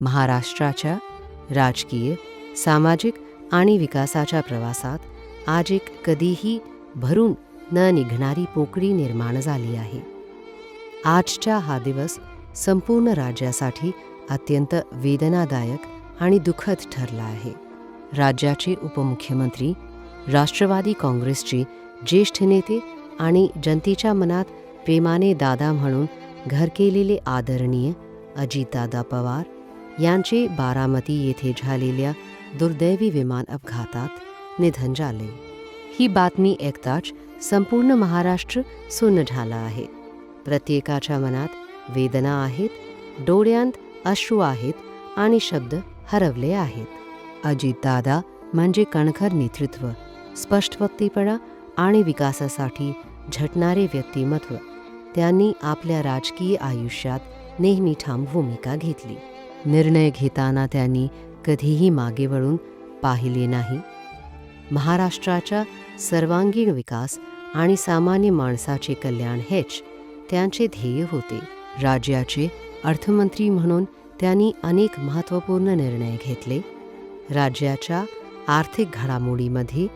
महाराष्ट्राच्या राजकीय, सामाजिक आणि विकासाच्या प्रवासात आज एक कधीही भरून न निघणारी पोकळी निर्माण झाली आहे. आजचा हा दिवस संपूर्ण राज्यासाठी अत्यंत वेदनादायक आणि दुःखद ठरला आहे. राज्याचे उपमुख्यमंत्री, राष्ट्रवादी काँग्रेसचे ज्येष्ठ नेते आणि जनतेच्या मनात प्रेमाने दादा म्हणून घर केलेले आदरणीय अजितदादा पवार यांचे बारामती येथे झालेल्या दुर्दैवी विमान अपघातात निधन झाले. ही बातमी ऐकताच संपूर्ण महाराष्ट्र सुन्न झाला आहे. प्रत्येकाच्या मनात वेदना आहेत, डोळ्यांत अश्रू आहेत आणि शब्द हरवले आहेत. अजितदादा म्हणजे कणखर नेतृत्व, स्पष्ट वक्तेपणा आणि विकासासाठी झटणारे व्यक्तिमत्व. त्यांनी आपल्या राजकीय आयुष्यात नेहमी ठाम भूमिका घेतली. निर्णय घेताना त्यांनी कधीही मागे वळून पाहिले नाही. महाराष्ट्राचा सर्वांगीण विकास आणि सामान्य माणसाचे कल्याण हेच त्यांचे ध्येय होते. राज्याचे अर्थमंत्री म्हणून त्यांनी अनेक महत्त्वपूर्ण निर्णय घेतले. राज्याच्या आर्थिक घडामोडीमध्ये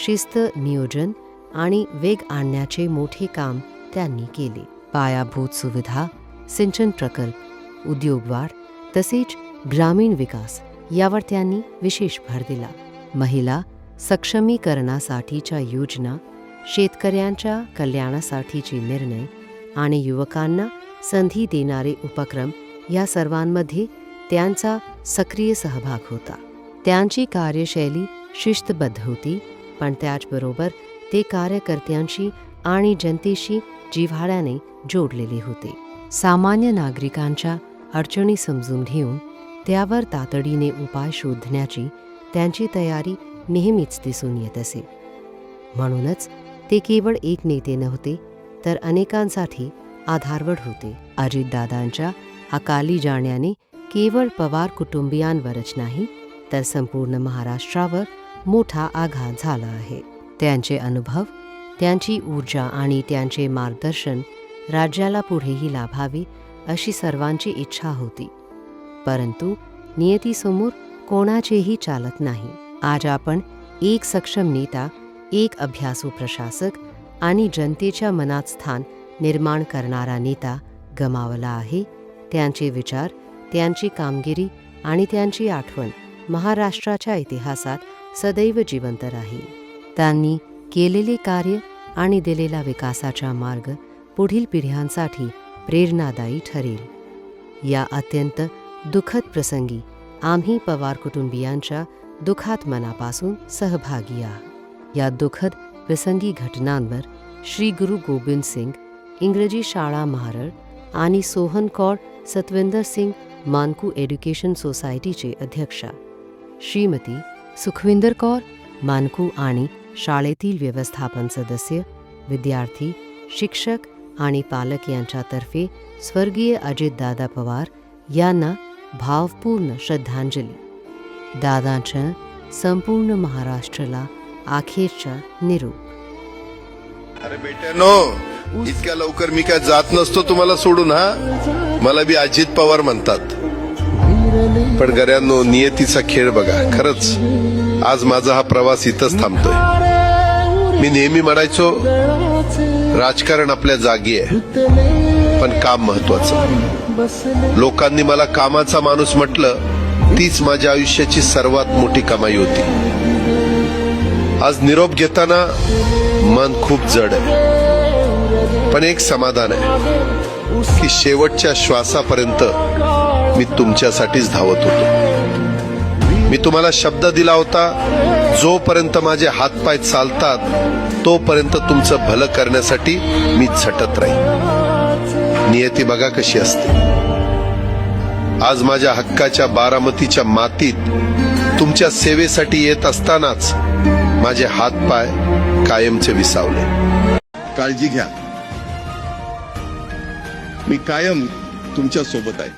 शिस्त, नियोजन आणि वेग आणण्याचे मोठे काम त्यांनी केले. पायाभूत सुविधा, सिंचन प्रकल्प, उद्योगवाढ तसेच ग्रामीण विकास यावर त्यांनी विशेष भर दिला. महिला सक्षमीकरणासाठीच्या योजना, शेतकऱ्यांच्या कल्याणासाठीचे निर्णय आणि युवकांना संधी देणारे उपक्रम या सर्वांमध्ये त्यांचा सक्रिय सहभाग होता. त्यांची कार्यशैली शिस्तबद्ध होती, पण त्याचबरोबर ते कार्यकर्त्यांशी आणि जनतेशी जिव्हाळ्याने जोडलेले होते. सामान्य नागरिकांच्या अडचणी समजून घेऊन त्यावर तातडीने उपाय शोधण्याची त्यांची तयारी नेहमीच दिसून येत असे. म्हणूनच ते केवळ एक नेते नव्हते, तर अनेकांसाठी आधारवड होते. अजितदादांच्या अकाली जाण्याने केवळ पवार कुटुंबियांवरच नाही, तर संपूर्ण महाराष्ट्रावर मोठा आघात झाला आहे. त्यांचे अनुभव, त्यांची ऊर्जा आणि त्यांचे मार्गदर्शन राज्याला पुढेही लाभावे अशी सर्वांची इच्छा होती. परंतु नियतीसमोर कोणाचेही चालत नाही. आज आपण एक सक्षम नेता, एक अभ्यासू प्रशासक आणि जनतेच्या मनात स्थान निर्माण करणारा नेता गमावला आहे. त्यांचे विचार, त्यांची कामगिरी आणि त्यांची आठवण महाराष्ट्राच्या इतिहासात सदैव जिवंत राहील. त्यांनी केलेले कार्य आणि दिलेला विकासाचा मार्ग पुढील पिढ्यांसाठी प्रेरणादायी ठरेल. या अत्यंत दुःखद प्रसंगी आम्ही पवार कुटुंबियांच्या दुःखात मनापासून सहभागी आहोत. या दुःखद प्रसंगी घटनांवर श्री गुरु गोबिंद सिंग इंग्रजी शाळा महारळ आणि सोहन कौर सतविंदर सिंग मानकू एज्युकेशन सोसायटीचे अध्यक्षा, श्रीमती सुखविंदर कौर मानकू आणि शाळेतील व्यवस्थापन सदस्य, विद्यार्थी, शिक्षक आणि पालक यांच्यातर्फे स्वर्गीय अजितदादा पवार यांना भावपूर्ण श्रद्धांजली. दादांच्या संपूर्ण महाराष्ट्राला अखेरचा निरोप. अरे बेट्यानो, इतक्या लवकर मी काय जात नसतो तुम्हाला सोडून. हा, मला बी अजित पवार म्हणतात. पण गऱ्यांनो, नियतीचा खेळ बघा. खरंच आज माझा हा प्रवास इथंच थांबतोय. मी नेहमी म्हणायचो, राजकारण आपल्या जागी आहे, पण काम महत्वाचं. लोकांनी मला कामाचा माणूस म्हटलं, तीच माझ्या आयुष्याची सर्वात मोठी कमाई होती. आज निरोप घेताना मन खूप जड आहे, पण एक समाधान आहे की शेवटच्या श्वासापर्यंत मी तुमच्यासाठीच धावत होतो. मी तुम्हाला शब्द दिला होता, जोपर्यंत माझे हातपाय चालतात तोपर्यंत तुमचं भलं करण्यासाठी मी झटत राहीन. नियती बघा कशी असते. आज माझ्या हक्काच्या बारामतीच्या मातीत तुमच्या सेवेसाठी येत असतानाच माझे हातपाय कायमचे विसावले. काळजी घ्या, मी कायम तुमच्या सोबत आहे.